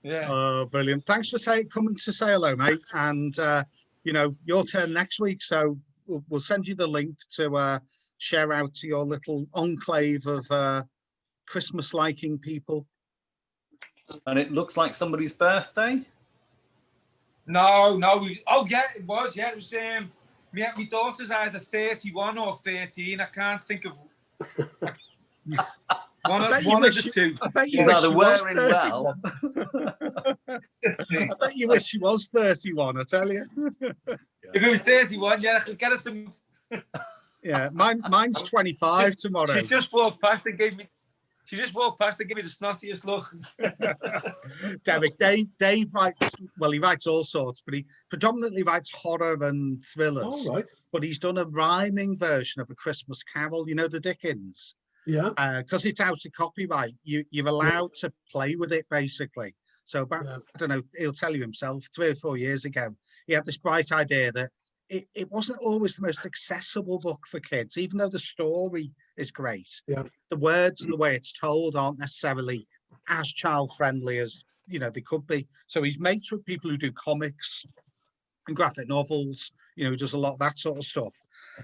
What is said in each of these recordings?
Yeah. Oh, brilliant. Thanks for coming to say hello, mate. And, you know, your turn next week. So we'll send you the link to share out to your little enclave of Christmas-liking people. And it looks like somebody's birthday. No. Oh, yeah, it was. Yeah, it was. My daughter's either 31 or 13. I can't think of one of the two. I bet you She's wish either she was wearing 31. well. I bet you wish she was 31, I tell you. If it was 31, yeah, I could get it to. Yeah, mine's 25 tomorrow. She just walked past and gave me. She just walked past and gave me the snottiest look. Derek, Dave writes, well, he writes all sorts, but he predominantly writes horror and thrillers. Oh, right. But he's done a rhyming version of A Christmas Carol, you know, the Dickens. Yeah. Because it's out of copyright, you're allowed to play with it, basically. So about, I don't know, he'll tell you himself, 3 or 4 years ago, he had this bright idea that it wasn't always the most accessible book for kids, even though the story is great. Yeah. The words and the way it's told aren't necessarily as child-friendly as, you know, they could be. So he's mates with people who do comics and graphic novels, you know, he does a lot of that sort of stuff.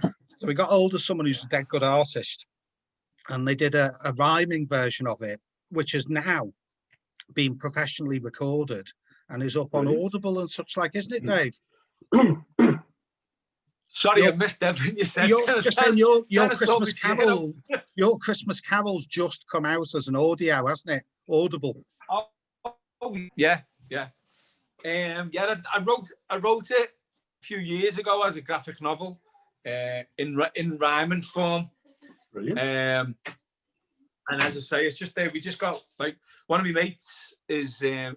So we got hold of someone who's a dead good artist, and they did a rhyming version of it, which has now been professionally recorded and is up on Audible and such like, isn't it, Dave? Sorry, I missed everything you said. Just saying, your Christmas Carol's just come out as an audio, hasn't it? Audible. Oh yeah. I wrote it a few years ago as a graphic novel, in rhyming form. Brilliant. And as I say, it's just we just got, like, one of my mates is her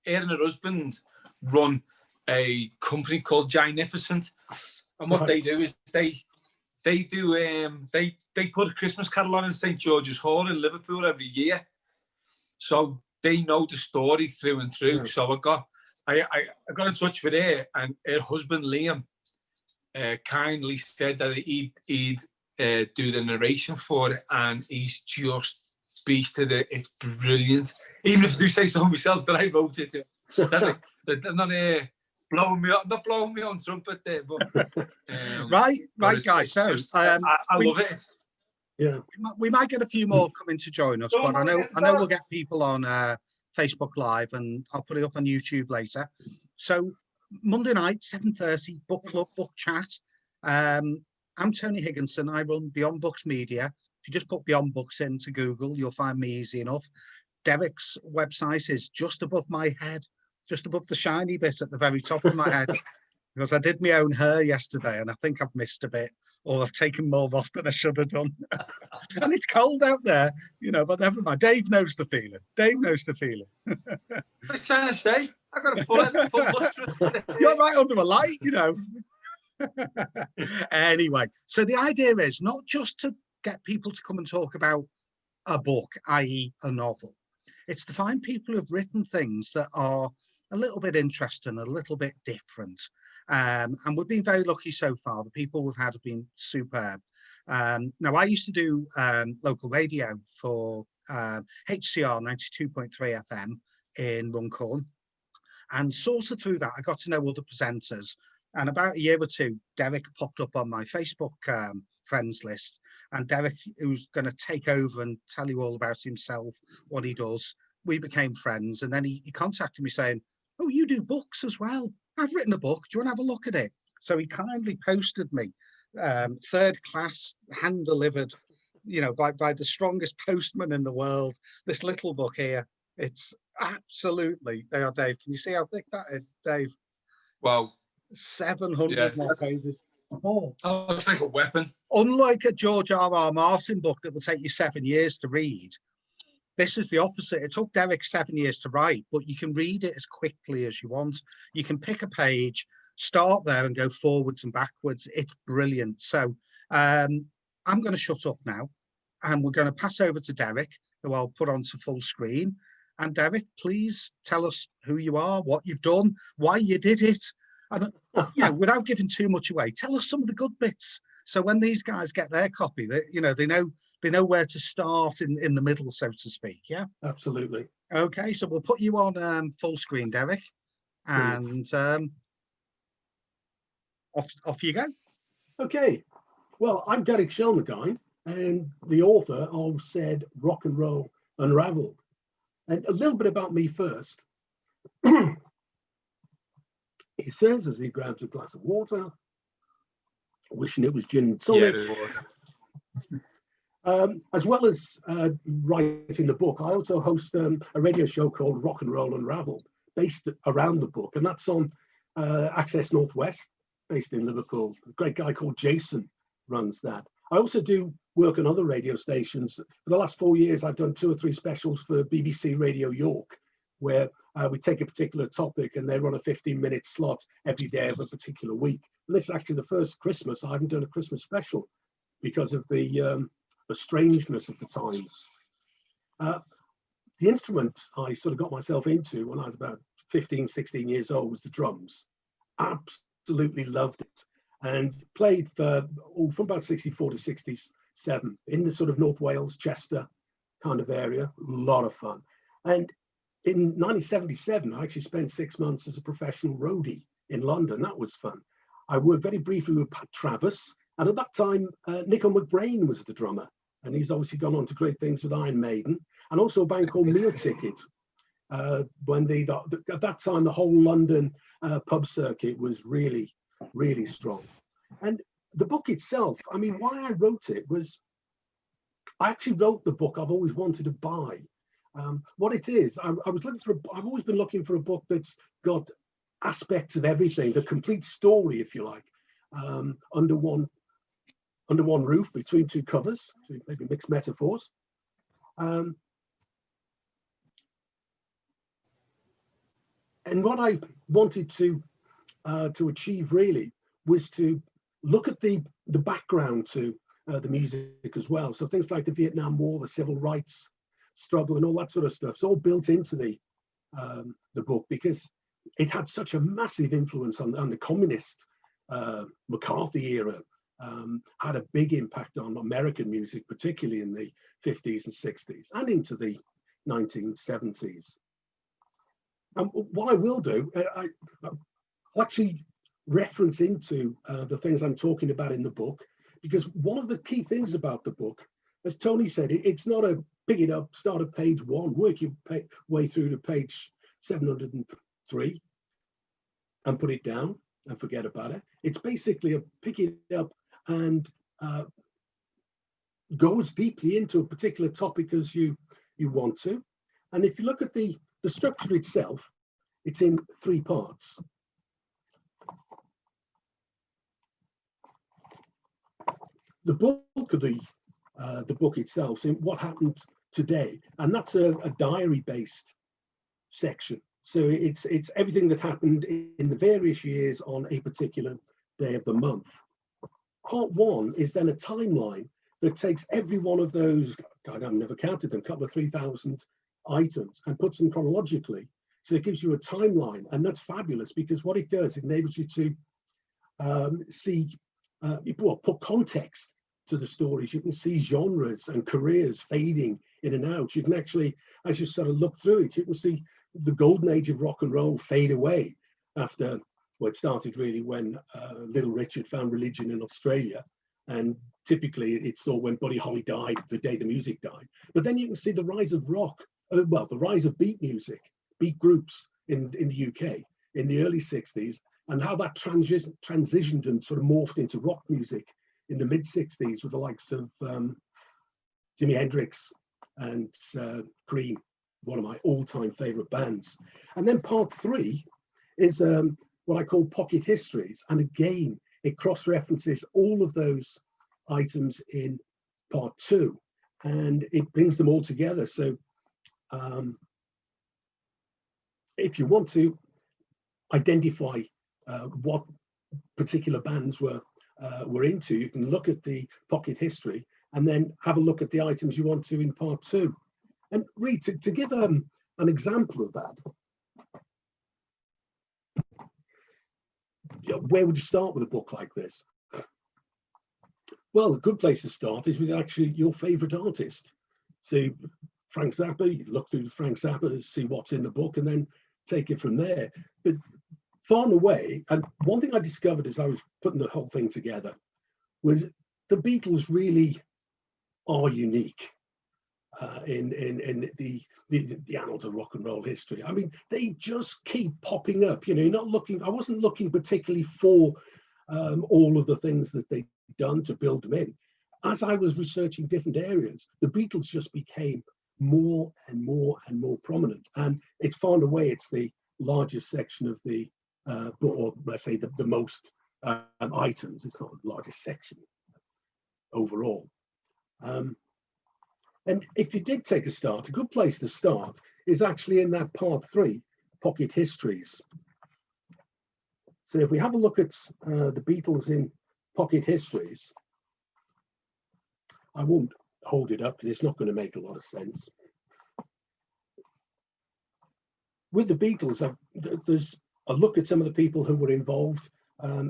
and her husband run a company called Ginificent. And what they do is they put a Christmas Carol on in St. George's Hall in Liverpool every year. So they know the story through and through. Yeah. So I got in touch with her, and her husband Liam kindly said that he'd do the narration for it, and he's just beasted it. It's brilliant. Even if I do say so myself that I wrote it. That's like, I'm not not blowing me on trumpet there, but right, guys. So I love it. Yeah, we might get a few more coming to join us, but I know we'll get people on Facebook Live, and I'll put it up on YouTube later. So Monday night, 7:30, book club, book chat. I'm Tony Higginson. I run Beyond Books Media. If you just put Beyond Books into Google, you'll find me easy enough. Derek's website is just above my head, just above the shiny bit at the very top of my head, because I did my own hair yesterday and I think I've missed a bit, or I've taken more off than I should have done. And it's cold out there, you know, but never mind. Dave knows the feeling. What are you trying to say? I got a full lustre. You're right under a light, you know. Anyway, so the idea is not just to get people to come and talk about a book, i.e. a novel. It's to find people who've written things that are a little bit interesting, a little bit different. And we've been very lucky so far. The people we've had have been superb. Now, I used to do local radio for HCR 92.3 FM in Runcorn. And sort of through that, I got to know other presenters. And about a year or two, Derek popped up on my Facebook friends list. And Derek, who's going to take over and tell you all about himself, what he does, we became friends. And then he contacted me saying, oh, you do books as well. I've written a book. Do you want to have a look at it? So he kindly posted me, third class, hand delivered, you know, by the strongest postman in the world, this little book here. It's absolutely, there, Dave. Can you see how thick that is, Dave? Wow. 700 more pages. Oh, it's like a weapon. Unlike a George R.R. Martin book that will take you 7 years to read, this is the opposite. It took Derek 7 years to write, but you can read it as quickly as you want. You can pick a page, start there and go forwards and backwards. It's brilliant. So I'm going to shut up now, and we're going to pass over to Derek, who I'll put onto full screen. And Derek, please tell us who you are, what you've done, why you did it. And, you know, without giving too much away, tell us some of the good bits. So when these guys get their copy, they know where to start in the middle, so to speak. Yeah, absolutely. Okay, so we'll put you on full screen, Derek, and off you go. Okay, well, I'm Derek Shelmerdine, and the author of said Rock and Roll Unravelled. And a little bit about me first. He says as he grabs a glass of water, wishing it was gin and tonic. As well as writing the book, I also host a radio show called Rock and Roll Unravelled, based around the book, and that's on Access Northwest, based in Liverpool. A great guy called Jason runs that. I also do work on other radio stations. For the last 4 years, I've done 2 or 3 specials for BBC Radio York, where we take a particular topic and they run a 15-minute slot every day of a particular week. And this is actually the first Christmas I haven't done a Christmas special because of the strangeness of the times. The instrument I sort of got myself into when I was about 15, 16 years old was the drums. Absolutely loved it. And played for from about 64 to 67 in the sort of North Wales, Chester kind of area. A lot of fun. And in 1977, I actually spent 6 months as a professional roadie in London. That was fun. I worked very briefly with Pat Travis. And at that time, Nico McBrain was the drummer. And he's obviously gone on to great things with Iron Maiden. And also a band called Meal Ticket. When at that time, the whole London pub circuit was really, really strong. And the book itself, I mean, why I wrote it was, I actually wrote the book I've always wanted to buy. What it is, I've always been looking for a book that's got aspects of everything, the complete story, if you like, under one roof, between 2 covers, to maybe mix metaphors. And what I wanted to achieve really was to look at the background to the music as well. So things like the Vietnam War, the civil rights struggle, and all that sort of stuff. It's all built into the book because it had such a massive influence on the communist McCarthy era. Had a big impact on American music, particularly in the 50s and 60s and into the 1970s. And what I will do, I'll actually reference into the things I'm talking about in the book, because one of the key things about the book, as Tony said, it's not a pick it up, start at page 1, work your way through to page 703 and put it down and forget about it. It's basically a pick it up and go as deeply into a particular topic as you want to. And if you look at the structure itself, it's in 3 parts. The book of the book itself, so what happened today, and that's a diary-based section. So it's everything that happened in the various years on a particular day of the month. Part 1 is then a timeline that takes every one of those, I've never counted them, couple of 3,000 items, and puts them chronologically. So it gives you a timeline, and that's fabulous because what it does, it enables you to see, put context to the stories. You can see genres and careers fading in and out. You can actually, as you sort of look through it, you can see the golden age of rock and roll fade away after, well, it started really when Little Richard found religion in Australia. And typically it's thought when Buddy Holly died, the day the music died. But then you can see the rise of rock, the rise of beat music, beat groups in the UK in the early 60s, and how that transitioned and sort of morphed into rock music in the mid 60s with the likes of Jimi Hendrix and Cream, one of my all-time favorite bands. And then part 3 is what I call pocket histories. And again, it cross-references all of those items in part 2, and it brings them all together. So if you want to identify what particular bands were into, you can look at the pocket history and then have a look at the items you want to in part 2. And Reed, to give an example of that, where would you start with a book like this? Well, a good place to start is with actually your favorite artist. So Frank Zappa, you look through Frank Zappa, see what's in the book, and then take it from there. But far and away, and one thing I discovered as I was putting the whole thing together was the Beatles really are unique in the annals of rock and roll history. I mean, they just keep popping up. You know, you're not looking. I wasn't looking particularly for all of the things that they'd done to build them in. As I was researching different areas, the Beatles just became more and more and more prominent. And it's far and away, it's the largest section of the book, or let's say the most items. It's not the largest section overall. And if you did take a start, a good place to start is actually in that part 3, Pocket Histories. So if we have a look at the Beatles in Pocket Histories, I won't hold it up because it's not going to make a lot of sense. With the Beatles, there's a look at some of the people who were involved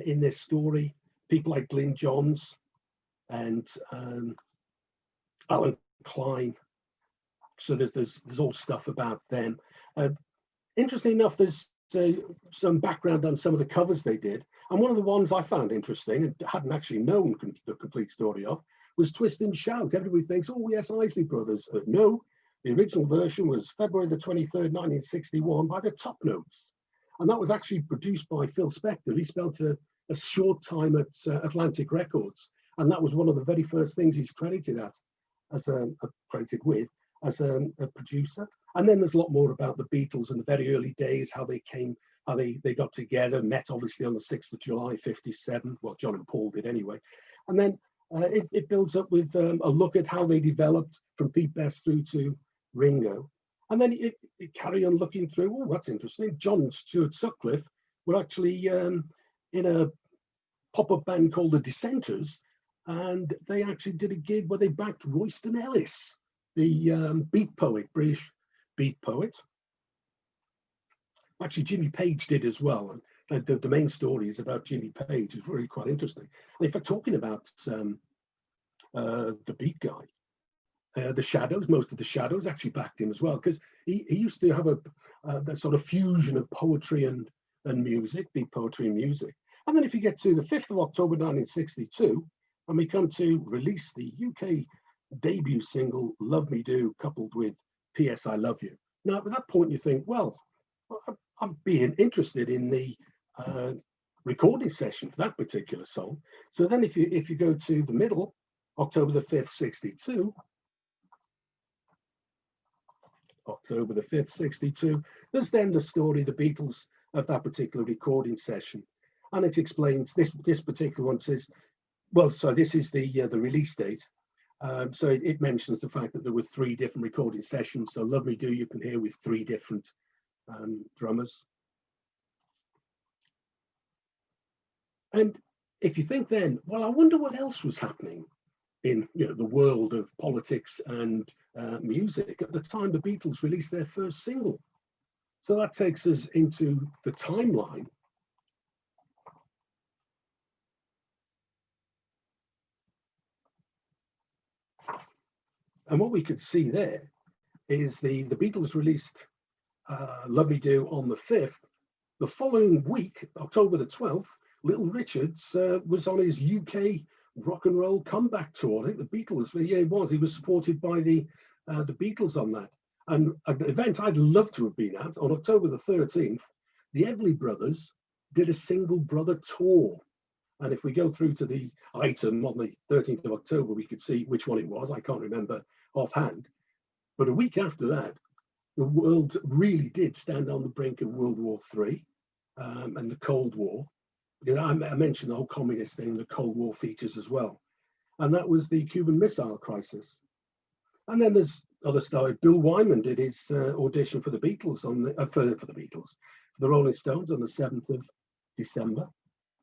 in this story, people like Glyn Johns and Alan Klein. So there's all stuff about them. Interestingly enough, there's some background on some of the covers they did. And one of the ones I found interesting and hadn't actually known the complete story of was Twist and Shout. Everybody thinks, oh yes, Isley Brothers. No, the original version was February the 23rd, 1961 by the Top Notes. And that was actually produced by Phil Spector. He spent a short time at Atlantic Records. And that was one of the very first things he's credited with as a producer. And then there's a lot more about the Beatles in the very early days, how they came, how they got together, met obviously on the 6th of July, 57. Well, John and Paul did anyway. And then it builds up with a look at how they developed from Pete Best through to Ringo. And then it carry on looking through, oh, that's interesting. John and Stuart Sutcliffe were actually in a pop-up band called the Dissenters, and they actually did a gig where they backed Royston Ellis, the beat poet, British beat poet. Actually, Jimmy Page did as well. And the main story is about Jimmy Page. It's really quite interesting. And in fact, talking about the beat guy, the Shadows, most of the Shadows actually backed him as well, because he used to have that sort of fusion of poetry and music, beat poetry and music. And then if you get to the 5th of October 1962, and we come to release the UK debut single, Love Me Do, coupled with P.S. I Love You. Now, at that point, you think, well, I'm being interested in the recording session for that particular song. So then if you go to the middle, October the 5th, 62, October the 5th, 62, there's then the story, the Beatles, of that particular recording session. And it explains, this particular one says, well, so this is the release date. So it mentions the fact that there were 3 different recording sessions. So Love Me Do, you can hear with 3 different drummers. And if you think then, well, I wonder what else was happening in the world of politics and music at the time the Beatles released their first single. So that takes us into the timeline. And what we could see there is the Beatles released Love Me Do on the 5th. The following week, October the 12th, Little Richards was on his UK rock and roll comeback tour. I think the Beatles, yeah, he was supported by the Beatles on that. And an event I'd love to have been at, on October the 13th, the Everly Brothers did a single brother tour. And if we go through to the item on the 13th of October, we could see which one it was. I can't remember offhand. But a week after that, the world really did stand on the brink of World War III and the Cold War. Because I mentioned the whole communist thing, the Cold War features as well. And that was the Cuban Missile Crisis. And then there's other stuff. Bill Wyman did his audition for the Beatles on the for the Rolling Stones on the 7th of December.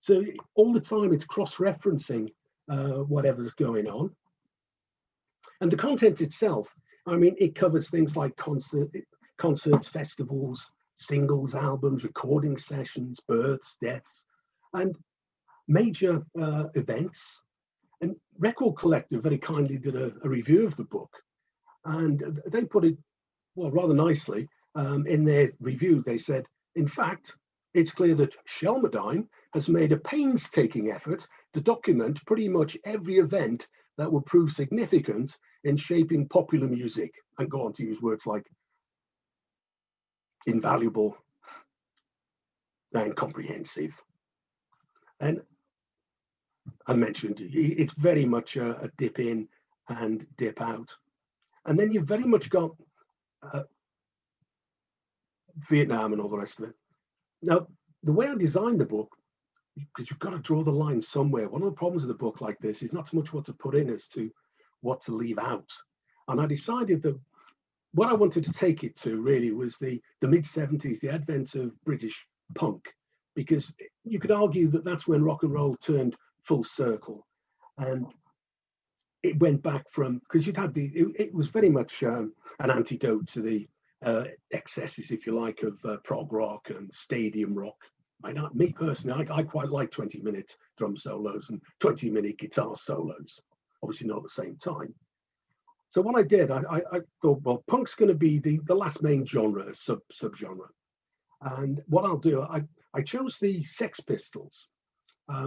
So all the time it's cross-referencing whatever's going on. And the content itself, I mean, it covers things like concerts, festivals, singles, albums, recording sessions, births, deaths, and major events. And Record Collective very kindly did a review of the book. And they put it, well, rather nicely in their review. They said, in fact, it's clear that Shelmerdine has made a painstaking effort to document pretty much every event that will prove significant in shaping popular music, and go on to use words like invaluable and comprehensive. And I mentioned it's very much a dip in and dip out. And then you've very much got Vietnam and all the rest of it. Now, the way I designed the book, because you've got to draw the line somewhere. One of the problems with a book like this is not so much what to put in as to what to leave out. And I decided that what I wanted to take it to really was the mid-70s, the advent of British punk, because you could argue that that's when rock and roll turned full circle. And it went back from, because you'd had it was very much an antidote to the excesses, if you like, of prog rock and stadium rock. Me personally, I quite like 20-minute drum solos and 20-minute guitar solos, obviously not at the same time. So what I did, I thought, well, punk's going to be the last main genre, subgenre. And what I'll do, I chose the Sex Pistols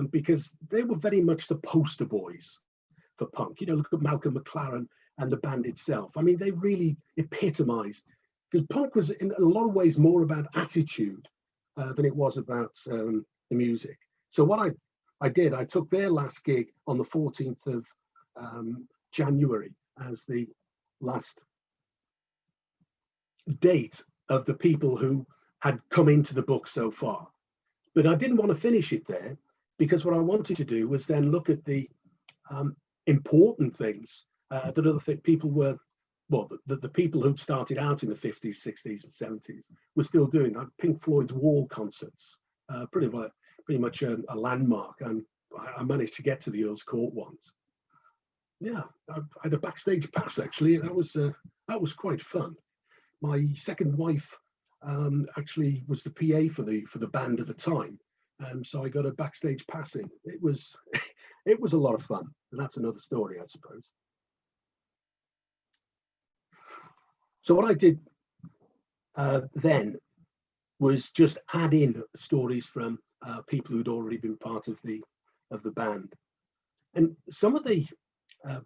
because they were very much the poster boys for punk. You know, look at Malcolm McLaren and the band itself. I mean, they really epitomized, because punk was in a lot of ways more about attitude than it was about the music. So what I did, I took their last gig on the 14th of January as the last date of the people who had come into the book so far. But I didn't want to finish it there, because what I wanted to do was then look at the important things that other people were, well, the people who'd started out in the 50s, 60s, and 70s were still doing. Like Pink Floyd's Wall concerts, pretty much a landmark, and I managed to get to the Earl's Court ones. Yeah, I had a backstage pass actually. That was quite fun. My second wife actually was the PA for the band at the time, so I got a backstage pass in. It was it was a lot of fun, and that's another story, I suppose. So what I did then was just add in stories from people who'd already been part of the band, and some of the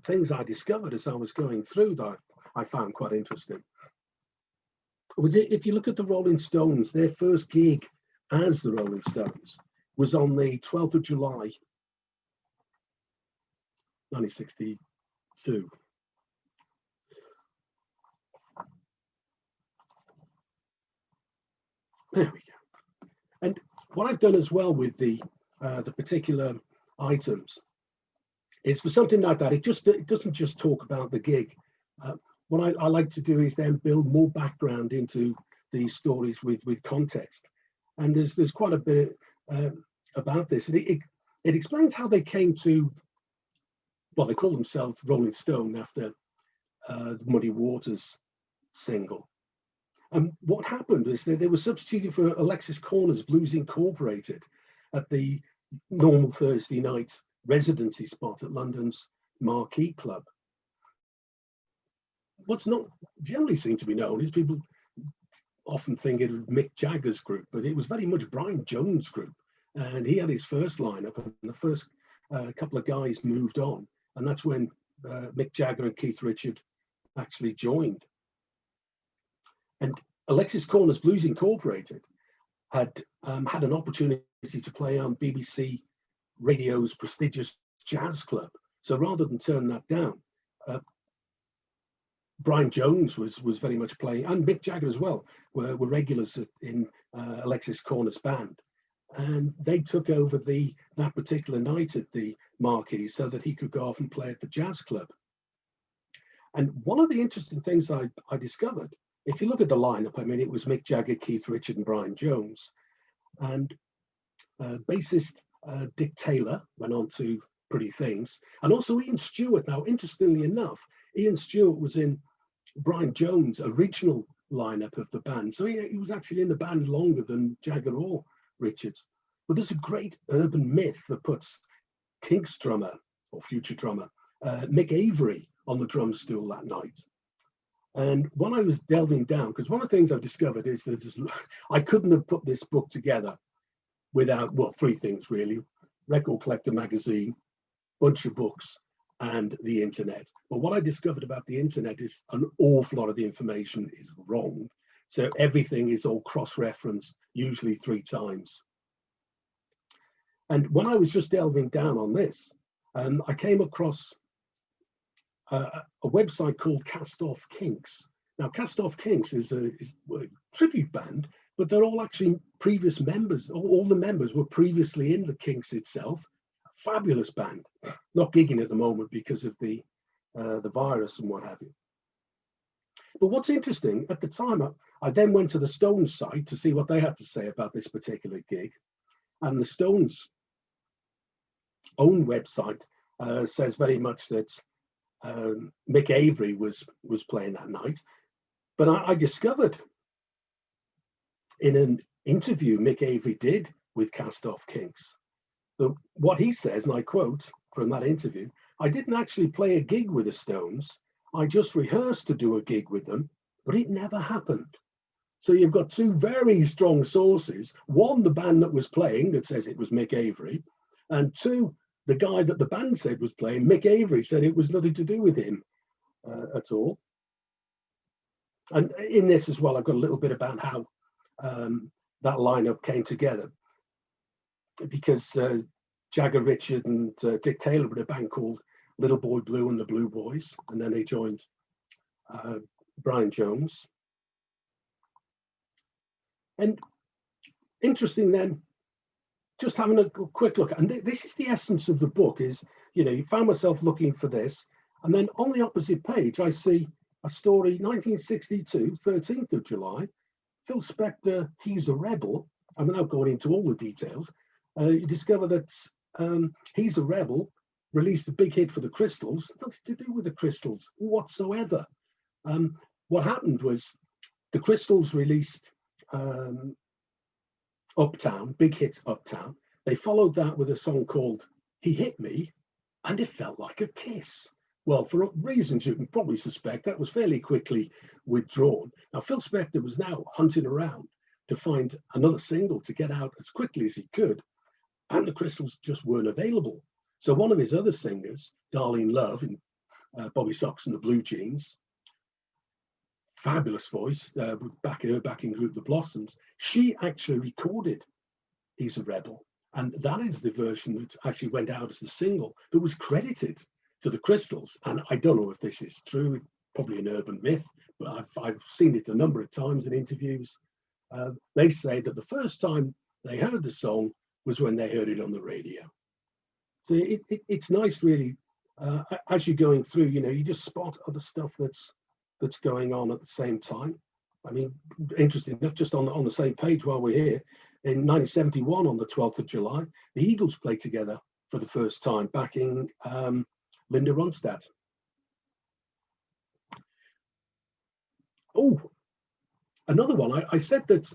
things I discovered as I was going through that I found quite interesting. If you look at the Rolling Stones, their first gig as the Rolling Stones was on the 12th of July, 1962. There we go. And what I've done as well with the particular items is, for something like that, it doesn't just talk about the gig. What I like to do is then build more background into these stories with context. And there's quite a bit about this. It explains how they came to, well, they call themselves Rolling Stone after the Muddy Waters single. And what happened is that they were substituted for Alexis Corner's Blues Incorporated at the normal Thursday night residency spot at London's Marquee Club. What's not generally seemed to be known is people often think it was Mick Jagger's group, but it was very much Brian Jones' group. And he had his first lineup, and the first couple of guys moved on. And that's when Mick Jagger and Keith Richards actually joined. And Alexis Corner's Blues Incorporated had had an opportunity to play on BBC Radio's prestigious jazz club. So rather than turn that down, Brian Jones was very much playing, and Mick Jagger as well, were regulars in Alexis Corner's band. And they took over that particular night at the Marquee so that he could go off and play at the jazz club. And one of the interesting things I discovered, if you look at the lineup, I mean, it was Mick Jagger, Keith Richards, and Brian Jones. And bassist Dick Taylor went on to Pretty Things. And also Ian Stewart. Now, interestingly enough, Ian Stewart was in Brian Jones' original lineup of the band. So he was actually in the band longer than Jagger or Richards. But there's a great urban myth that puts Kinks drummer, or future drummer, Mick Avery on the drum stool that night. And when I was delving down, because one of the things I've discovered is that I couldn't have put this book together without, well, three things really: Record Collector magazine, bunch of books, and the internet. But what I discovered about the internet is an awful lot of the information is wrong. So everything is all cross-referenced, usually 3 times. And when I was just delving down on this, I came across a website called Cast Off Kinks. Now, Cast Off Kinks is a tribute band, but they're all actually previous members. All the members were previously in the Kinks itself. Fabulous band. Not gigging at the moment because of the virus and what have you. But what's interesting, at the time, I then went to the Stones site to see what they had to say about this particular gig. And the Stones' own website says very much that Mick Avery was playing that night. But I discovered in an interview Mick Avery did with Cast Off Kinks, that what he says, and I quote from that interview, "I didn't actually play a gig with the Stones. I just rehearsed to do a gig with them, but it never happened." So you've got 2 very strong sources. One, the band that was playing, that says it was Mick Avery, and 2, the guy that the band said was playing, Mick Avery, said it was nothing to do with him at all. And in this as well, I've got a little bit about how that lineup came together, because Jagger Richard and Dick Taylor were a band called Little Boy Blue and the Blue Boys, and then they joined Brian Jones. And interesting then, just having a quick look, and this is the essence of the book, is, you know, you found myself looking for this, and then on the opposite page I see a story, 1962, 13th of July, Phil Spector, He's a Rebel. I'm not going into all the details. You discover that He's a Rebel released a big hit for the Crystals, nothing to do with the Crystals whatsoever. What happened was the Crystals released Uptown, big hit Uptown. They followed that with a song called He Hit Me, and it felt like a kiss. Well, for reasons you can probably suspect, that was fairly quickly withdrawn. Now, Phil Spector was now hunting around to find another single to get out as quickly as he could, and the Crystals just weren't available. So one of his other singers, Darlene Love, in Bobby Sox and the Blue Jeans, fabulous voice, backing group The Blossoms, she actually recorded He's a Rebel. And that is the version that actually went out as the single that was credited to the Crystals. And I don't know if this is true, probably an urban myth, but I've seen it a number of times in interviews. They say that the first time they heard the song was when they heard it on the radio. So it's nice, really, as you're going through, you know, you just spot other stuff that's going on at the same time. I mean, interesting enough, just on the same page while we're here, in 1971, on the 12th of July, the Eagles played together for the first time, backing Linda Ronstadt. Oh, another one. I said that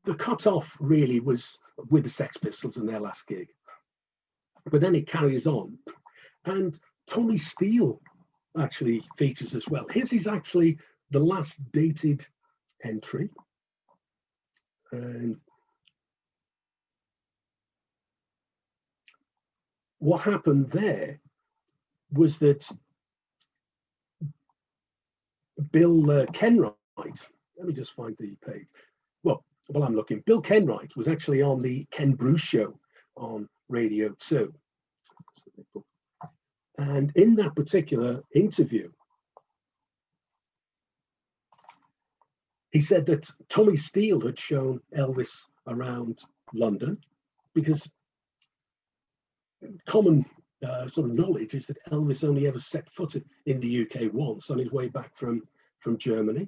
the cutoff really was with the Sex Pistols and their last gig, but then it carries on, and Tommy Steele actually features as well. His is actually the last dated entry, and what happened there was that Bill Kenwright, let me just find the page. Well, while I'm looking, Bill Kenwright was actually on the Ken Bruce show on Radio 2. And in that particular interview, he said that Tommy Steele had shown Elvis around London, because common sort of knowledge is that Elvis only ever set foot in the UK once, on his way back from Germany,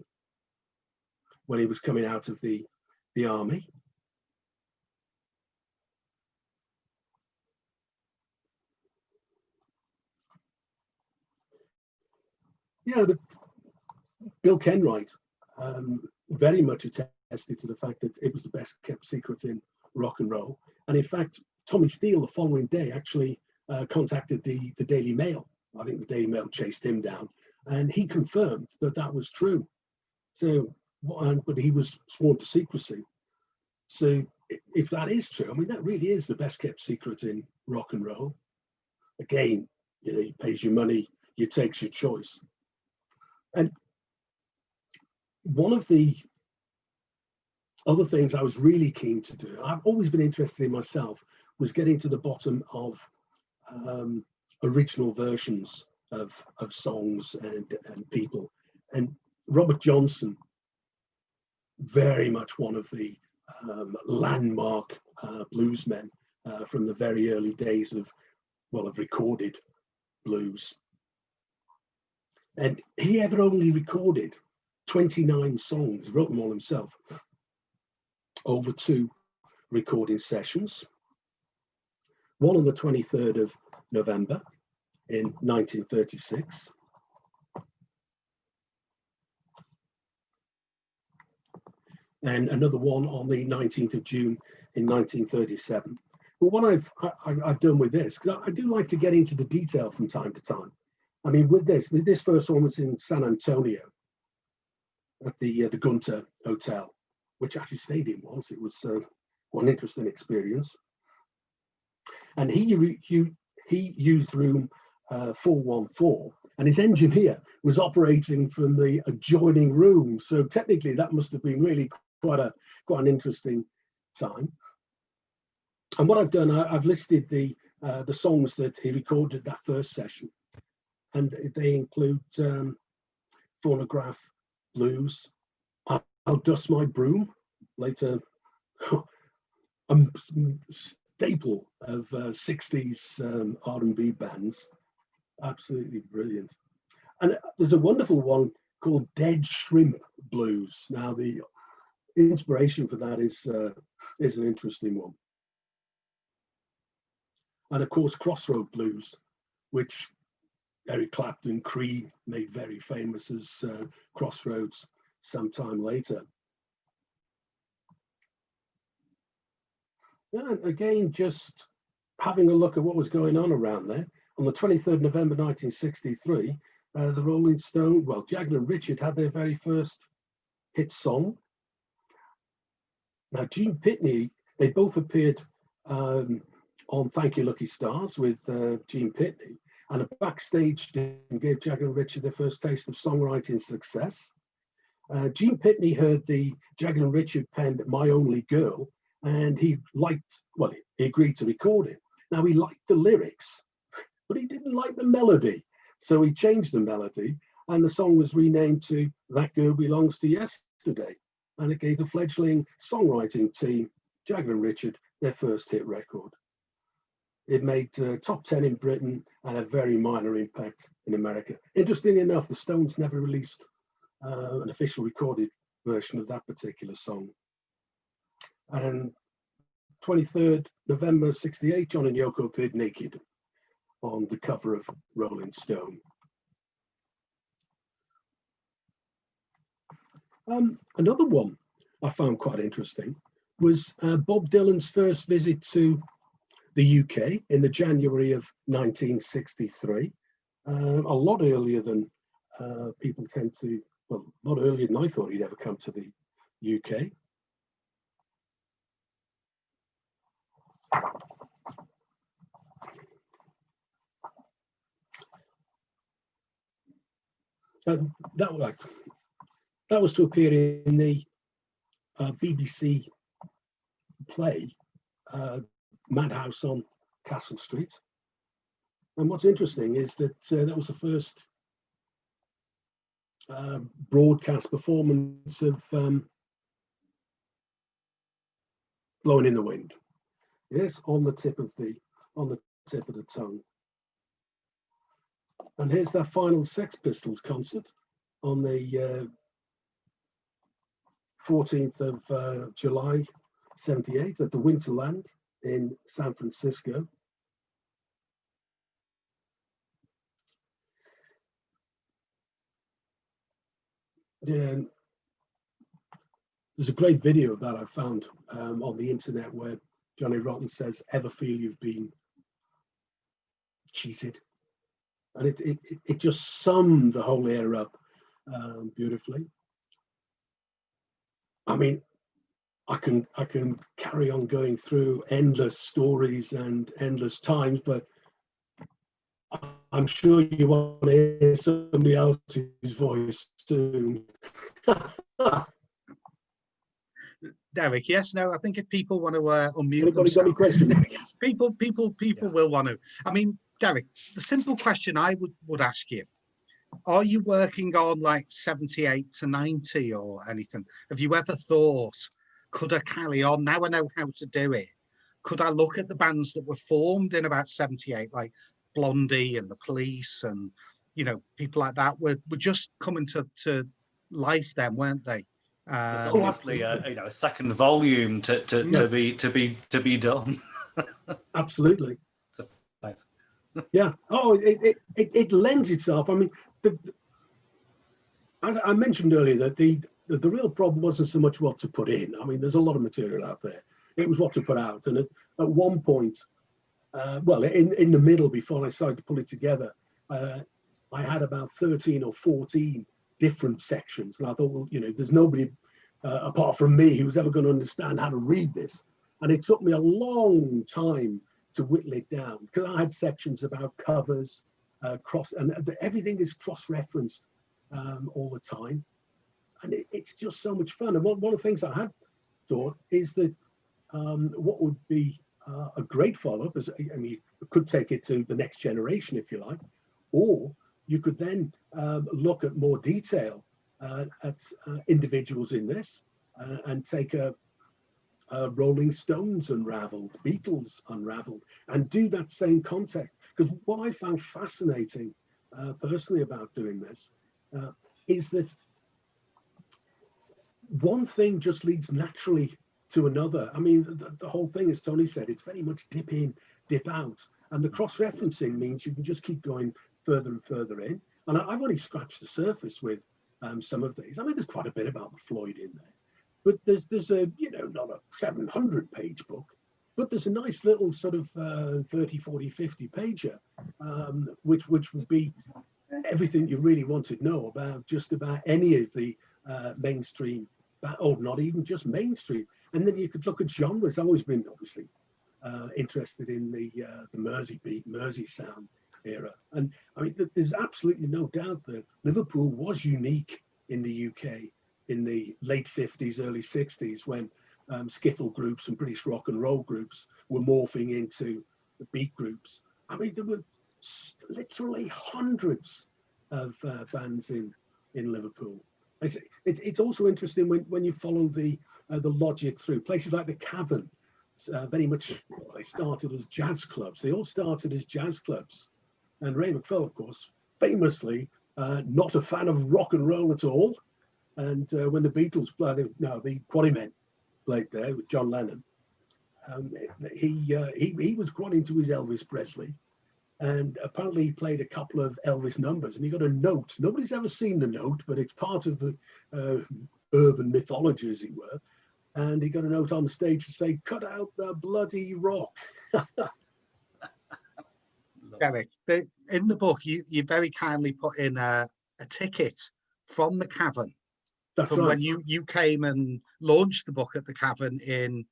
when he was coming out of the army. Yeah, but Bill Kenwright very much attested to the fact that it was the best kept secret in rock and roll. And in fact, Tommy Steele the following day actually contacted the Daily Mail. I think the Daily Mail chased him down and he confirmed that that was true. So, but he was sworn to secrecy. So if that is true, I mean, that really is the best kept secret in rock and roll. Again, you know, he pays you money, you takes your choice. And one of the other things I was really keen to do, I've always been interested in myself, was getting to the bottom of original versions of songs and people. And Robert Johnson, very much one of the landmark bluesmen from the very early days of recorded blues. And he ever only recorded 29 songs, wrote them all himself, over 2 recording sessions. One on the 23rd of November in 1936. And another one on the 19th of June in 1937. But what I've done with this, because I do like to get into the detail from time to time. I mean, with this first one was in San Antonio at the Gunter Hotel, which I actually stayed in once. It was quite an interesting experience. And he used room 414, and his engineer was operating from the adjoining room. So technically, that must have been really quite an interesting time. And what I've done, I've listed the songs that he recorded that first session, and they include Phonograph Blues, I'll Dust My Broom, later a staple of 60s R&B bands, absolutely brilliant. And there's a wonderful one called Dead Shrimp Blues. Now the inspiration for that is an interesting one. And of course, Crossroad Blues, which Eric Clapton, Creed made very famous as Crossroads sometime later. And again, just having a look at what was going on around there. On the 23rd November 1963, the Rolling Stones, Jagger and Richard had their very first hit song. Now, Gene Pitney, they both appeared on Thank You Lucky Stars with Gene Pitney, and a backstage gave Jagger and Richard their first taste of songwriting success. Gene Pitney heard the Jagger and Richard penned My Only Girl, and he agreed to record it. Now, he liked the lyrics, but he didn't like the melody. So he changed the melody, and the song was renamed to That Girl Belongs to Yesterday. And it gave the fledgling songwriting team, Jagger and Richard, their first hit record. It made top 10 in Britain and a very minor impact in America. Interestingly enough, the Stones never released an official recorded version of that particular song. And 23rd November 68, John and Yoko appeared naked on the cover of Rolling Stone. Another one I found quite interesting was Bob Dylan's first visit to the UK in the January of 1963, a lot earlier than people tend to, a lot earlier than I thought he'd ever come to the UK. That was to appear in the BBC play Madhouse on Castle Street. And what's interesting is that that was the first broadcast performance of Blowing in the Wind. Yes, on the tip of the tongue. And here's their final Sex Pistols concert on the 14th of July 78 at the Winterland in San Francisco. There's a great video that I found on the internet where Johnny Rotten says, "Ever feel you've been cheated?" and it just summed the whole era up beautifully. I mean, I can carry on going through endless stories and endless times, but I'm sure you want to hear somebody else's voice soon. Derek, yes, no, I think if people want to unmute Anybody got any questions? people will want to. I mean, Derek, the simple question I would ask you, are you working on like 78 to 90 or anything? Have you ever thought, could I carry on? Now I know how to do it. Could I look at the bands that were formed in about 78, like Blondie and the Police and, you know, people like that were just coming to life then, weren't they? There's obviously a second volume to be done. Absolutely. So, thanks. Yeah. Oh, it lends itself. I mean, I mentioned earlier that the real problem wasn't so much what to put in. I mean, there's a lot of material out there. It was what to put out. And at one point, well, in the middle, before I started to pull it together, I had about 13 or 14 different sections. And I thought, well, you know, there's nobody apart from me who's ever going to understand how to read this. And it took me a long time to whittle it down, because I had sections about covers, and everything is cross-referenced all the time. And it's just so much fun. And one of the things I had thought is that what would be a great follow-up is, I mean, you could take it to the next generation, if you like, or you could then look at more detail at individuals in this and take a Rolling Stones Unravelled, Beatles Unravelled, and do that same context. Because what I found fascinating personally about doing this is that one thing just leads naturally to another. I mean, the whole thing, as Tony said, it's very much dip in, dip out. And the cross-referencing means you can just keep going further and further in. And I've only scratched the surface with some of these. I mean, there's quite a bit about Floyd in there. But there's a, you know, not a 700-page book, but there's a nice little sort of 30, 40, 50 pager, which would be everything you really want to know about just about any of the mainstream, or not even just mainstream. And then you could look at genres. I've always been, obviously, interested in the Mersey beat, Mersey sound era. And I mean, there's absolutely no doubt that Liverpool was unique in the UK in the late 50s, early 60s, when skiffle groups and British rock and roll groups were morphing into the beat groups. I mean, there were literally hundreds of bands in Liverpool. It's also interesting when you follow the logic through places like the Cavern. Very much, they started as jazz clubs. They all started as jazz clubs, and Ray McPhail, of course, famously not a fan of rock and roll at all. And when the Beatles played, the Quarrymen played there with John Lennon, he was quite into his Elvis Presley, and apparently he played a couple of Elvis numbers, and he got a note. Nobody's ever seen the note, but it's part of the urban mythology, as it were. And he got a note on the stage to say, "Cut out the bloody rock." Derek, in the book, you very kindly put in a ticket from the Cavern. That's from right. when you came and launched the book at the Cavern in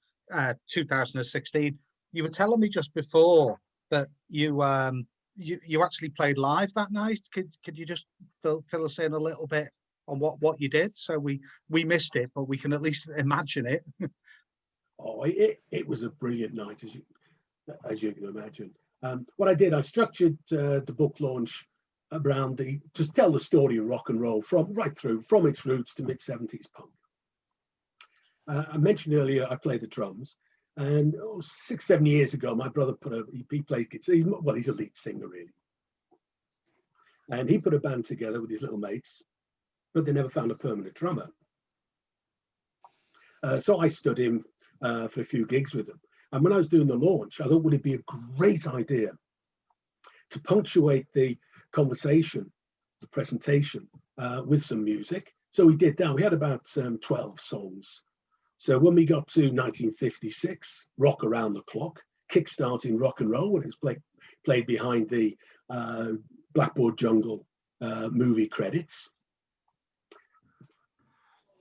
2016. You were telling me just before that you actually played live that night. Could you just fill us in a little bit on what you did? So we missed it, but we can at least imagine it. Oh, it was a brilliant night, as you can imagine. What I did, I structured the book launch around just tell the story of rock and roll right through from its roots to mid-70s punk. I mentioned earlier I played the drums, and 6-7 years ago my brother he played guitar. He's a lead singer really, and he put a band together with his little mates, but they never found a permanent drummer. So I stood in for a few gigs with them, and when I was doing the launch, I thought, would it be a great idea to punctuate the conversation, the presentation, with some music. So we did that. We had about 12 songs. So when we got to 1956, Rock Around the Clock, kickstarting rock and roll, when it was played behind the Blackboard Jungle movie credits.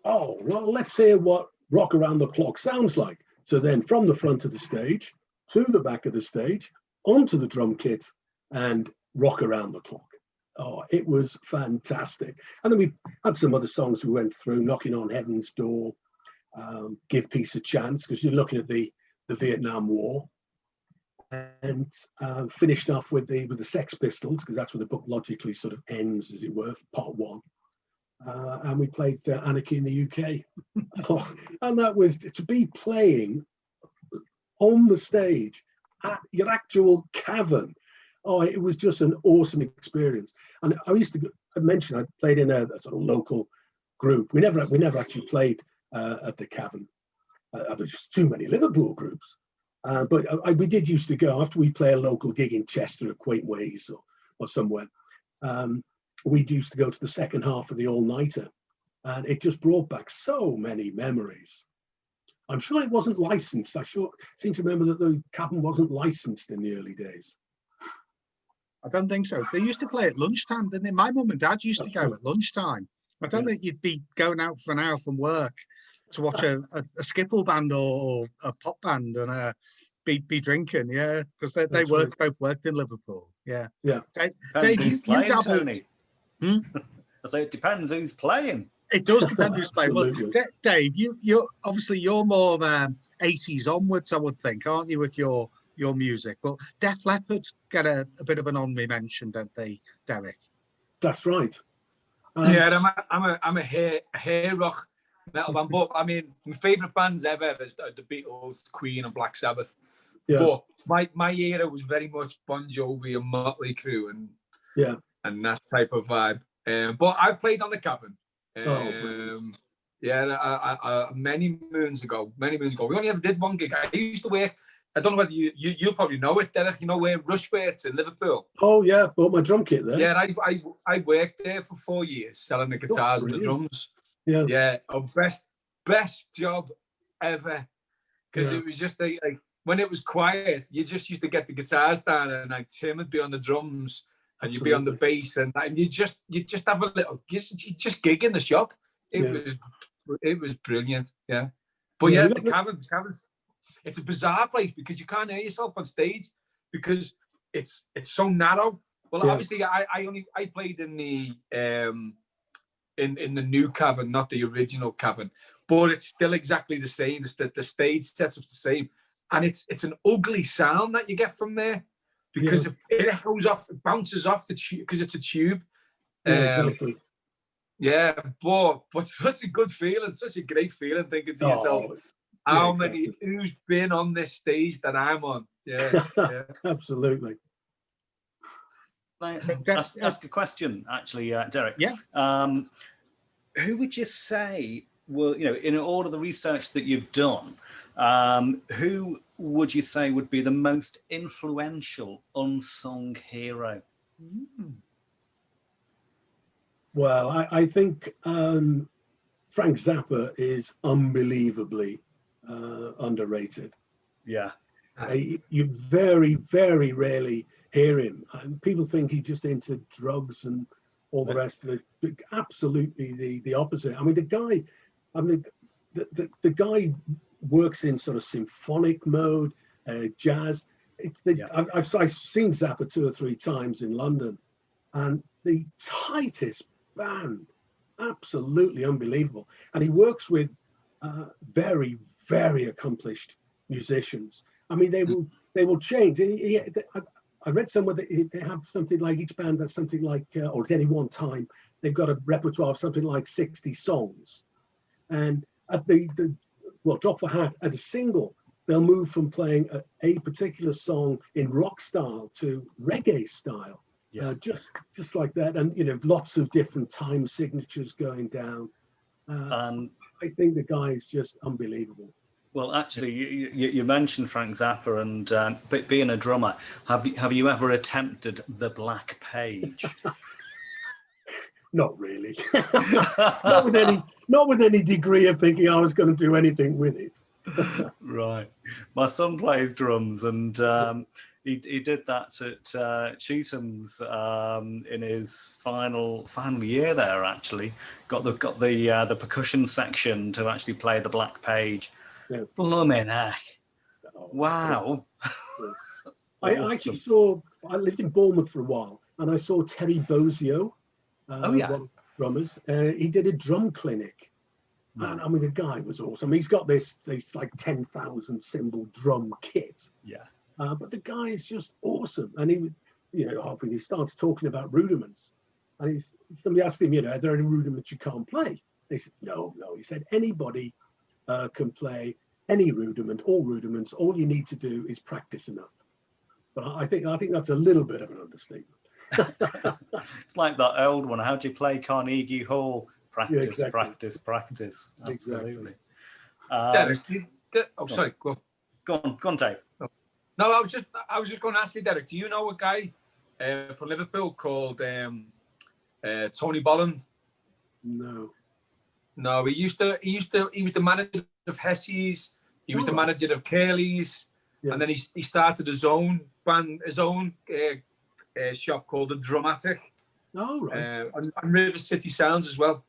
Oh, well, let's hear what Rock Around the Clock sounds like. So then from the front of the stage to the back of the stage, onto the drum kit, and Rock Around the Clock. Oh, it was fantastic. And then we had some other songs we went through, Knocking on Heaven's Door, Give Peace a Chance, because you're looking at the Vietnam War, and finished off with the Sex Pistols, because that's where the book logically sort of ends, as it were, part one. And we played Anarchy in the UK. Oh, and that was to be playing on the stage at your actual cavern. Oh, it was just an awesome experience. And I used to mention I played in a sort of local group. We never actually played at the cavern. There's just too many Liverpool groups. But we did used to go after we play a local gig in Chester at Quaint Ways or somewhere. We used to go to the second half of the all-nighter, and it just brought back so many memories. I'm sure it wasn't licensed. I seem to remember that the cavern wasn't licensed in the early days. I don't think so. They used to play at lunchtime, didn't they? My mum and dad used to go at lunchtime. I don't think you'd be going out for an hour from work to watch a skiffle band or a pop band and be drinking, yeah, because they both worked in Liverpool, yeah. Yeah. Dave, you playing, dabbled. Tony. Hmm? I say it depends who's playing. It does depend who's playing. Well, Absolutely. Dave, you're obviously more 80s onwards, I would think, aren't you, with your music? But Def Leppard get a bit of an honorary mention, don't they, Derek? That's right. Yeah, I'm a hair rock metal band. But I mean, my favourite bands ever is the Beatles, Queen, and Black Sabbath. Yeah. But my era was very much Bon Jovi and Motley Crue and that type of vibe. But I've played on the Cavern. Many moons ago. We only ever did one gig. I used to work. I don't know whether you'll probably know it, Derek. You know where Rushworth's in Liverpool? Oh yeah, bought my drum kit there. Yeah, I worked there for 4 years selling the guitars and the drums. Yeah, best job ever, because it was just like when it was quiet, you just used to get the guitars down, and like Tim would be on the drums, and you'd be on the bass, and you just have a little, you just gig in the shop. It was brilliant. Yeah, but the Cavern's it's a bizarre place because you can't hear yourself on stage because it's so narrow. Well, obviously, I played in the in the new Cavern, not the original Cavern, but it's still exactly the same. The stage setup's the same, and it's an ugly sound that you get from there because it echoes off, it bounces off the tube because it's a tube. Exactly. Yeah, but such a good feeling, such a great feeling thinking to yourself, who's been on this stage that I'm on? Yeah. Absolutely. Ask a question, actually, Derek. Yeah. Who would you say were, in all of the research that you've done, who would you say would be the most influential unsung hero? Well, I think Frank Zappa is unbelievably underrated. Yeah. You very, very rarely hear him. And people think he's just into drugs and all the rest of it. But absolutely the opposite. I mean, the guy works in sort of symphonic mode, jazz. I've seen Zappa 2 or 3 times in London, and the tightest band, absolutely unbelievable. And he works with very, very accomplished musicians. I mean, they will change. I read somewhere that they have something like, each band has something like, or at any one time, they've got a repertoire of something like 60 songs. And at drop for hat, at a single, they'll move from playing a particular song in rock style to reggae style. Just like that. And, lots of different time signatures going down. I think the guy is just unbelievable. Well, actually, you mentioned Frank Zappa, and being a drummer, have you ever attempted the Black Page? Not really. not with any degree of thinking I was going to do anything with it. Right. My son plays drums, and He did that at Chetham's in his final year there. Actually, got the percussion section to actually play the Black Page. Yeah. Blimmin' heck! Oh, Wow. I actually saw. I lived in Bournemouth for a while, and I saw Terry Bozzio, one of the drummers. He did a drum clinic, and I mean the guy was awesome. He's got this like 10,000 cymbal drum kit. Yeah. But the guy is just awesome, and he, halfway he starts talking about rudiments, and somebody asked him, are there any rudiments you can't play? They said, no. He said anybody can play any rudiment, all rudiments. All you need to do is practice enough. But I think that's a little bit of an understatement. It's like that old one. How do you play Carnegie Hall? Practice, Yeah, exactly. practice. Absolutely. Exactly. Derek, sorry, go on, Dave. No, I was just going to ask you, Derek. Do you know a guy from Liverpool called Tony Bolland? No, he was the manager of Hesse's. He was the manager of Curly's, and then he started his own band, his own shop called the Dramatic. Oh, right. On River City Sounds as well.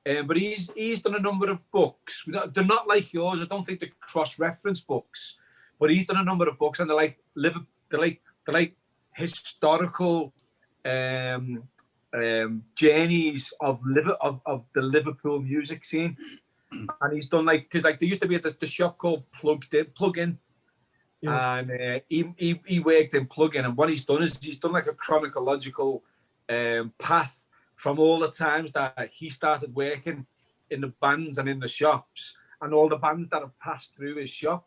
But he's done a number of books. They're not like yours. I don't think they're cross-reference books, but he's done a number of books, and they're like historical journeys of the Liverpool music scene. And he's done because there used to be the shop called Plug In. Yeah. And he worked in Plug In, and what he's done is he's done like a chronological path from all the times that he started working in the bands and in the shops, and all the bands that have passed through his shop.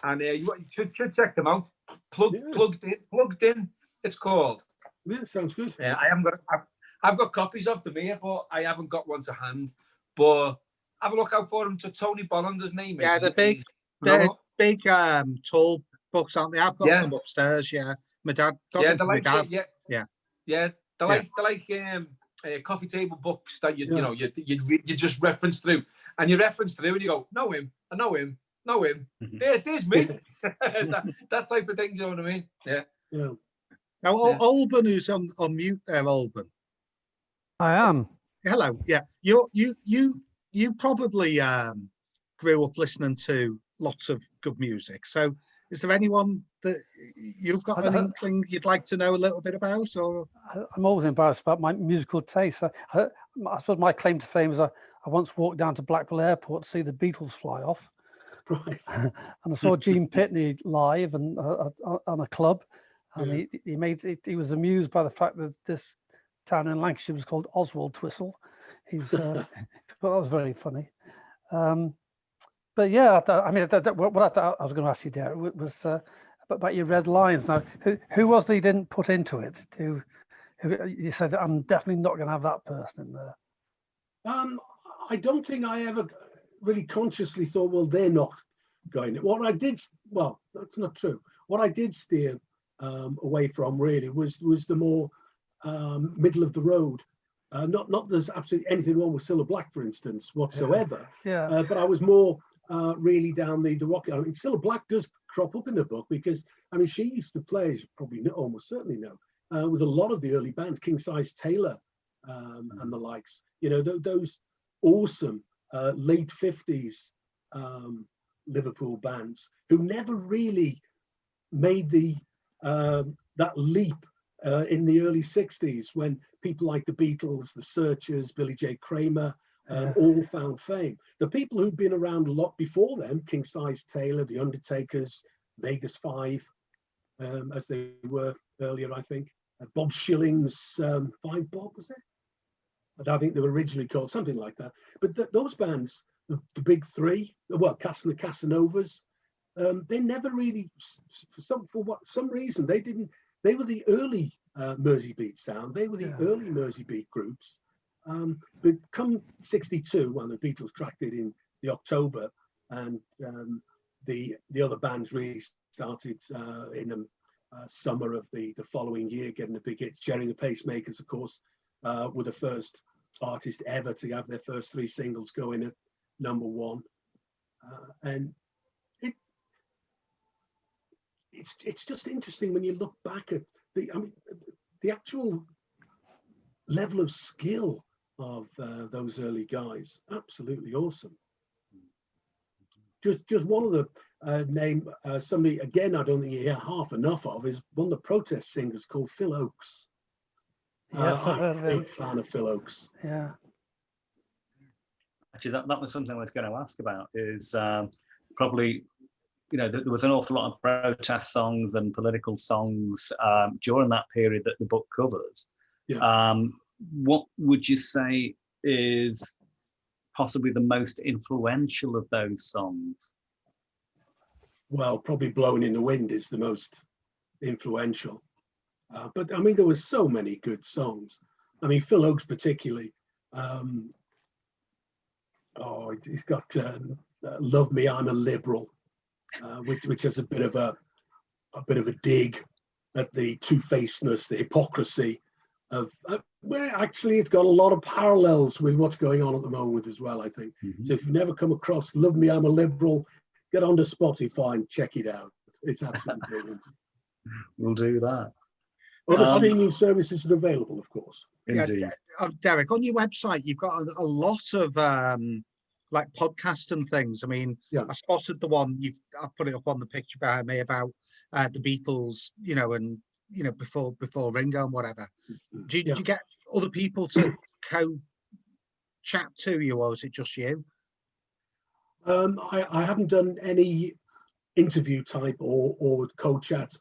And you should check them out. Plugged in. It's called. Yeah, sounds good. I've got copies of them here, but I haven't got one to hand. But have a look out for them. To Tony Bolland, his name is. Yeah, they're big, tall books, aren't they? I've got them upstairs. Yeah, my dad got them. They're like They're like coffee table books that you just reference through, and you reference through, and you go, know him. There's me. that type of thing. You know what I mean? Yeah. Now, Alban, who's on mute there, Alban. I am. Hello. Yeah, you probably grew up listening to lots of good music. So, is there anyone that you've got an inkling you'd like to know a little bit about? Or I'm always embarrassed about my musical taste. I suppose my claim to fame is I once walked down to Blackpool Airport to see the Beatles fly off. Right. And I saw Gene Pitney live and on a club, and he was amused by the fact that this town in Lancashire was called Oswald Twistle. He was well, that was very funny. But yeah, what I was going to ask you, Derek, was about your red lines. Now, who was it you didn't put into it? Who you said, I'm definitely not going to have that person in there? I don't think I ever really consciously thought, well, they're not going. What I did, well, that's not true. What I did steer away from really was the more middle of the road. Not there's absolutely anything wrong with Cilla Black, for instance, whatsoever. Yeah. But I was more really down the rock. I mean, Cilla Black does crop up in the book because she used to play, as you probably know, almost certainly know, with a lot of the early bands, King Size Taylor and the likes. Those awesome late 50s Liverpool bands who never really made that leap in the early 60s when people like the Beatles, the Searchers, Billy J. Kramer, all found fame. The people who'd been around a lot before them, King Size Taylor, the Undertakers, Vegas 5, as they were earlier, I think. Bob Schilling's 5 Bob, was it? I think they were originally called something like that. But those bands, the big three, well, the Casanovas, they never really, for some reason, they didn't. They were the early Mersey Beat sound. They were the early Mersey Beat groups. But come 62, when the Beatles cracked it in the October, and the other bands really started in the summer of the following year, getting the big hits. Jerry the Pacemakers, of course, were the first artist ever to have their first 3 singles go in at #1. And it's just interesting when you look back at the actual level of skill of those early guys. Absolutely awesome. Just one of the name, somebody again I don't think you hear half enough of, is one of the protest singers called Phil Oakes. Yes, I've heard of him. I'm a big fan of Phil Oakes. Yeah. Actually, that was something I was going to ask about, is probably, you know, there was an awful lot of protest songs and political songs during that period that the book covers. Yeah. What would you say is possibly the most influential of those songs? Well, probably Blowing in the Wind is the most influential. But I mean, there were so many good songs. I mean, Phil Oakes particularly. He's got "Love Me, I'm a Liberal," which is a bit of a dig at the two-facedness, the hypocrisy of where actually it's got a lot of parallels with what's going on at the moment as well, I think. Mm-hmm. So if you've never come across "Love Me, I'm a Liberal," get onto Spotify and check it out. It's absolutely brilliant. We'll do that. Other streaming services are available, of course. Indeed. Yeah, Derek, on your website, you've got a lot of like podcasts and things. I mean, Yeah. I spotted the one I put it up on the picture behind me about the Beatles, you know, and you know before Ringo and whatever. Do you get other people to chat to you, or is it just you? I haven't done any interview type or co-chat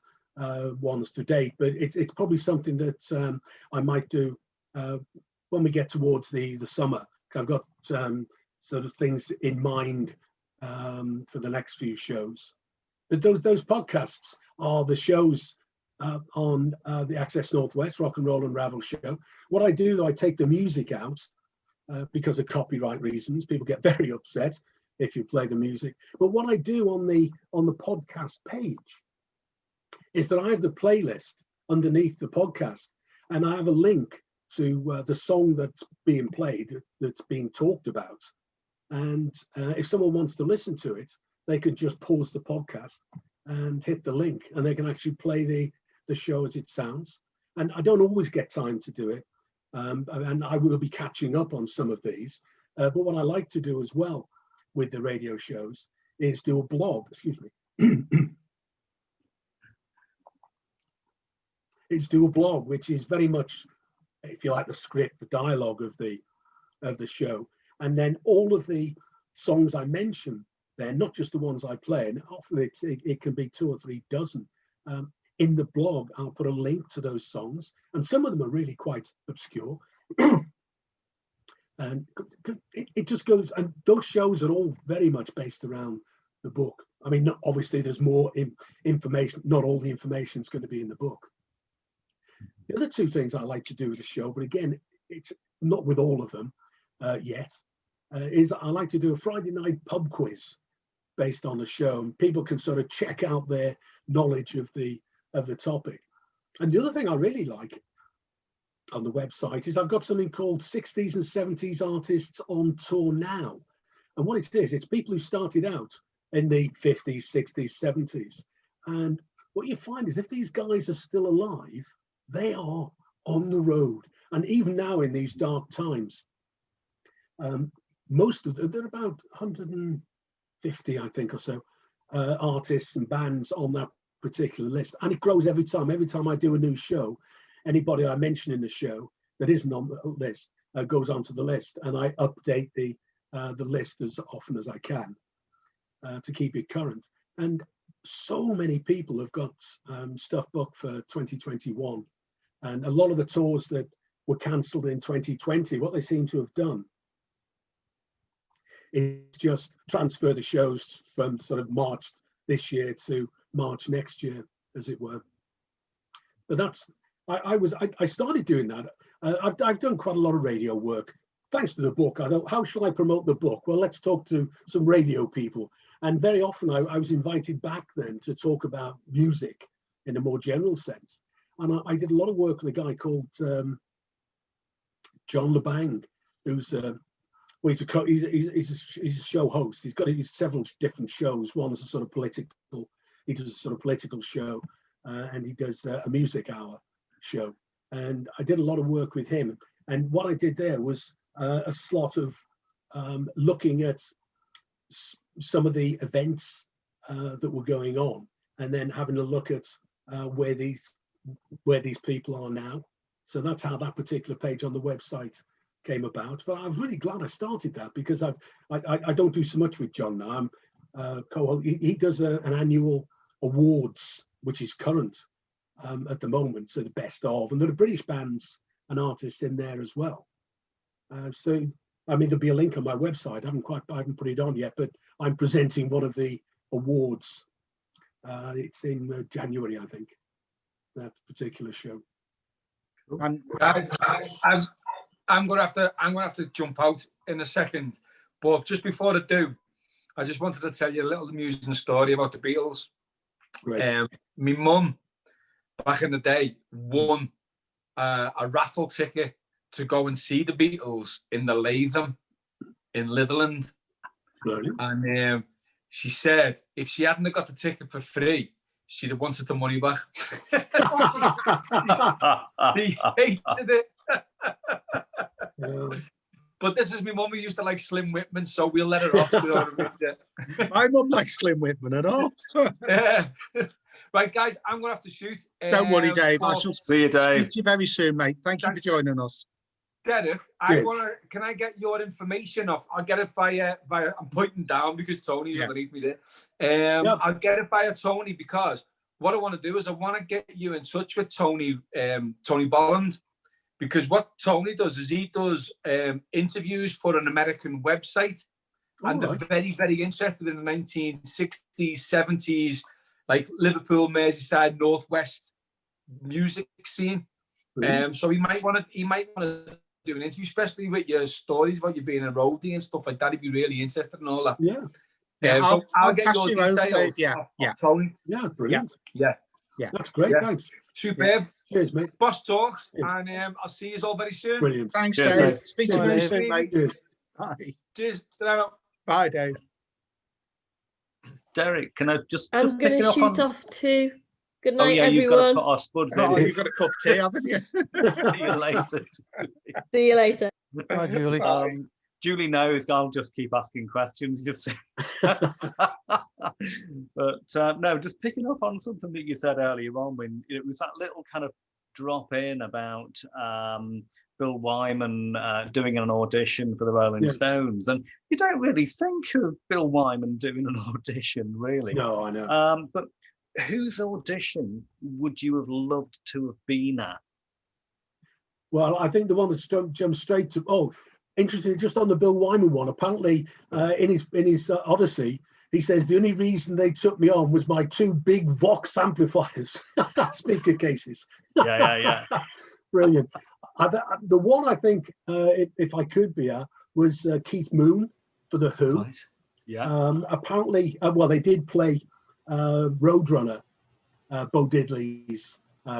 ones to date, but it's probably something that I might do when we get towards the summer. I've got sort of things in mind for the next few shows. But those podcasts are the shows on the Access Northwest Rock and Roll Unravelled show. What I do, I take the music out because of copyright reasons. People get very upset if you play the music. But what I do on the podcast page is that I have the playlist underneath the podcast, and I have a link to the song that's being played, that's being talked about. And if someone wants to listen to it, they could just pause the podcast and hit the link, and they can actually play the show as it sounds. And I don't always get time to do it, and I will be catching up on some of these. But what I like to do as well with the radio shows is do a blog, is do a blog, which is very much, if you like, the script, the dialogue of the show. And then all of the songs I mention, they're not just the ones I play, and often it can be 2 or 3 dozen. In the blog, I'll put a link to those songs, and some of them are really quite obscure. And it just goes, and those shows are all very much based around the book. I mean, obviously there's more information, not all the information is going to be in the book. The other 2 things I like to do with the show, but again, it's not with all of them yet, is I like to do a Friday night pub quiz based on the show, and people can sort of check out their knowledge of the topic. And the other thing I really like on the website is I've got something called 60s and 70s artists on tour now. And what it is, it's people who started out in the 50s, 60s, 70s. And what you find is if these guys are still alive, they are on the road. And even now in these dark times, most of them, there are about 150, I think, or so, artists and bands on that particular list. And it grows every time. Every time I do a new show, anybody I mention in the show that isn't on the list goes onto the list, and I update the list as often as I can to keep it current. And so many people have got stuff booked for 2021, and a lot of the tours that were cancelled in 2020, what they seem to have done is just transfer the shows from sort of March this year to March next year, as it were. But that's, I started doing that. I've done quite a lot of radio work thanks to the book. I thought, how shall I promote the book? Well, let's talk to some radio people. And very often I was invited back then to talk about music in a more general sense. And I did a lot of work with a guy called John LeBang, who's he's a show host. He's got several different shows. One's a sort of political he does a sort of political show, and he does a music hour show. And I did a lot of work with him. And what I did there was a slot of looking at some of the events that were going on, and then having a look at where these people are now. So that's how that particular page on the website came about. But I was really glad I started that, because I don't do so much with John now. I'm he does an annual awards, which is current at the moment, so the best of, and there are British bands and artists in there as well. So I mean, there'll be a link on my website. I haven't put it on yet, but I'm presenting one of the awards. It's in January, I think, that particular show. Guys, I'm gonna have to jump out in a second, but just before I do, I just wanted to tell you a little amusing story about the Beatles. Right. My mum, back in the day, won a raffle ticket to go and see the Beatles in the Latham in Litherland. Brilliant. And she said if she hadn't got the ticket for free, she'd have wanted the money back. She hated it. Yeah. But this is my mum who used to like Slim Whitman, so we'll let her off. My mum likes Slim Whitman at all. Yeah. Right, guys, I'm going to have to shoot. Don't worry, Dave. I shall See you, Dave. speak to you very soon, mate. Thank you for joining us. Derek, can I get your information off? I'll get it via I'm pointing down because Tony's underneath me there. I'll get it via Tony, because what I want to do is I want to get you in touch with Tony Bolland, because what Tony does is he does interviews for an American website, and they're very, very interested in the 1960s, 70s, like Liverpool, Merseyside, Northwest music scene. So he might want to do an interview, especially with your stories about you being a roadie and stuff like that. He'd be really interested in all that. Yeah. So I'll get pass your you over, details. Dave. Off Tony. Yeah, brilliant. Yeah. That's great. Thanks. Superb. Cheers, mate. Boss talk, Cheers. and I'll see you all very soon. Brilliant. Thanks, Cheers, Dave. mate. Speak to you very soon, mate. Cheers. Bye. Cheers. Bye, Dave. Derek, can I just I'm pick going it to up shoot on... off too. Good Oh night, yeah, you've got to everyone. put our spuds Oh, in. you've got a cup of tea, haven't you? See you later. See you later. Hi, Julie. Julie knows I'll just keep asking questions. Just but no, just picking up on something that you said earlier on, when it was that little kind of drop in about Bill Wyman doing an audition for the Rolling Stones, and you don't really think of Bill Wyman doing an audition, really. No, I know. But whose audition would you have loved to have been at? Well, I think the one that jumped straight to interesting, just on the Bill Wyman one. Apparently, in his Odyssey, he says the only reason they took me on was my two big Vox amplifiers, speaker cases. Yeah. Brilliant. The one I think, if I could be at, was Keith Moon for the Who. Right. Yeah. Apparently, they did play Roadrunner, Bo Diddley's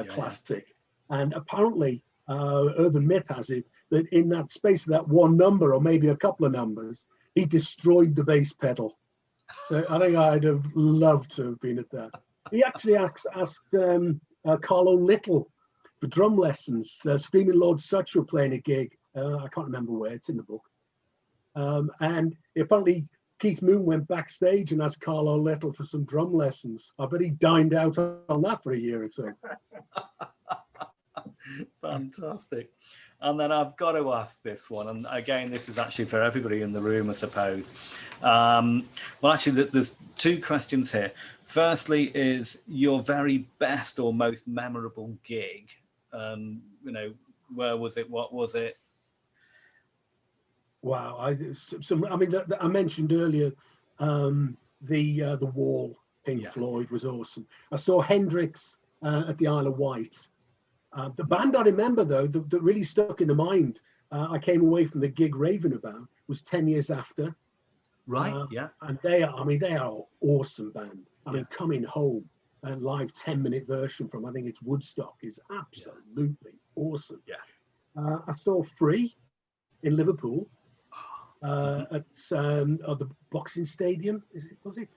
classic, and apparently, urban myth has it that in that space of that one number, or maybe a couple of numbers, he destroyed the bass pedal. So I think I'd have loved to have been at that. He actually asked Carlo Little for drum lessons. Screaming Lord Sutch were playing a gig. I can't remember where. It's in the book. And apparently Keith Moon went backstage and asked Carlo Little for some drum lessons. I bet he dined out on that for a year or so. Fantastic. And then I've got to ask this one, and again, this is actually for everybody in the room, I suppose. Well, actually, there's two questions here. Firstly, is your very best or most memorable gig? Where was it? What was it? Wow, I mentioned earlier the Wall, Pink Floyd was awesome. I saw Hendrix at the Isle of Wight. The band I remember, though, that really stuck in the mind, I came away from the gig raving about, was 10 Years After. Right, yeah. And they are an awesome band. I mean, Coming Home, a live 10-minute version from, I think it's Woodstock, is absolutely awesome. Yeah. I saw Free in Liverpool at the Boxing Stadium, was it?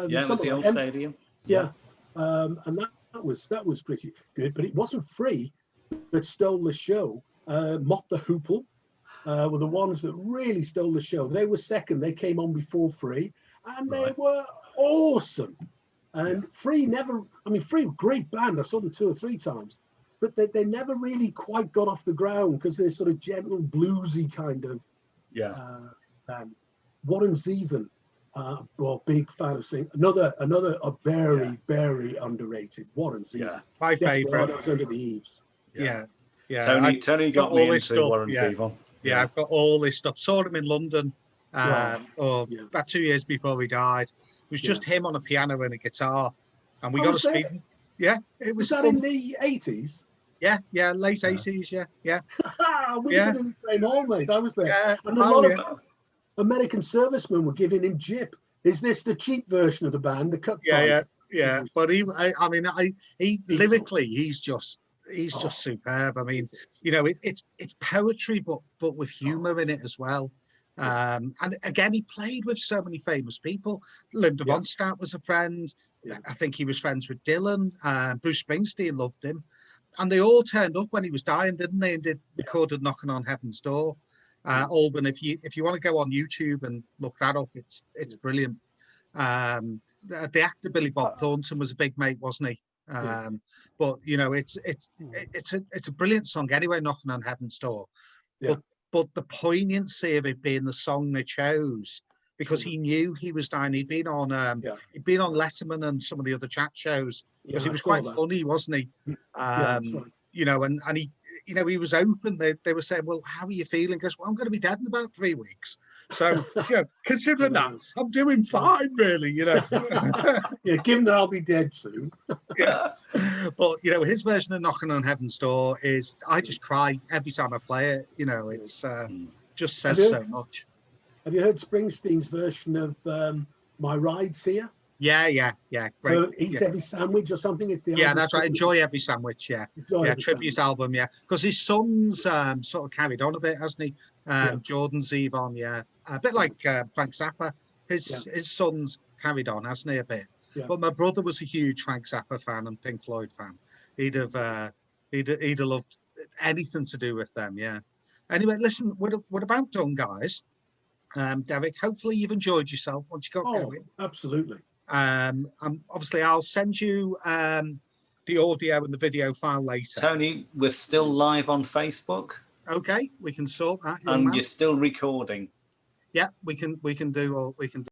Yeah, it was the old stadium. Yeah, and that was pretty good, but it wasn't Free that stole the show. Mott the Hoople were the ones that really stole the show. They were second. They came on before Free, and they were awesome. And Free Free, great band. I saw them 2 or 3 times, but they never really quite got off the ground because they're sort of gentle, bluesy kind of band. Warren Zevon, big fan of singing. Another very underrated Warren Zevon. Yeah, my favourite. Under the Eaves. Yeah. Tony got me into Warren Zevon. Yeah, I've got all this stuff. Saw him in London about 2 years before he died. It was just him on a piano and a guitar, and we got to speak. Yeah, it was that in the 80s. Yeah, late 80s. Yeah. We were in the same hall, mate. I was there. Yeah, and a lot of American servicemen were giving him jip. Is this the cheap version of the band? The cut. Yeah. But he lyrically, he's just superb. I mean, it's poetry, but with humour in it as well. And again, he played with so many famous people. Linda Ronstadt was a friend. I think he was friends with Dylan. Bruce Springsteen loved him, and they all turned up when he was dying, didn't they? And recorded "Knocking on Heaven's Door." Alban, if you want to go on YouTube and look that up, it's brilliant. The actor Billy Bob Thornton was a big mate, wasn't he? But it's a brilliant song anyway, "Knocking on Heaven's Door." But the poignancy of it being the song they chose, because he knew he was dying. He'd been on Letterman and some of the other chat shows, because he was quite funny, wasn't he? And he, he was open. They were saying, "Well, how are you feeling?" He goes, "Well, I'm going to be dead in about 3 weeks. So, considering that, I'm doing fine, really, given that I'll be dead soon." But, his version of "Knocking on Heaven's Door" is, I just cry every time I play it. It's just says so much. Have you heard Springsteen's version of "My Ride's Here"? Yeah, great. So Eat Every Sandwich or something? That's right. Enjoy Every Sandwich, tribute album, because his son's sort of carried on a bit, hasn't he? Jordan Zevon, a bit like Frank Zappa. His son's carried on, hasn't he, a bit? But my brother was a huge Frank Zappa fan and Pink Floyd fan. He'd have loved anything to do with them. Anyway, listen, we're about done, guys. Derek, hopefully you've enjoyed yourself once you got going. Absolutely. Obviously, I'll send you the audio and the video file later. Tony, we're still live on Facebook. Okay, we can sort that. And you're still recording. Yeah, we can do all we can do.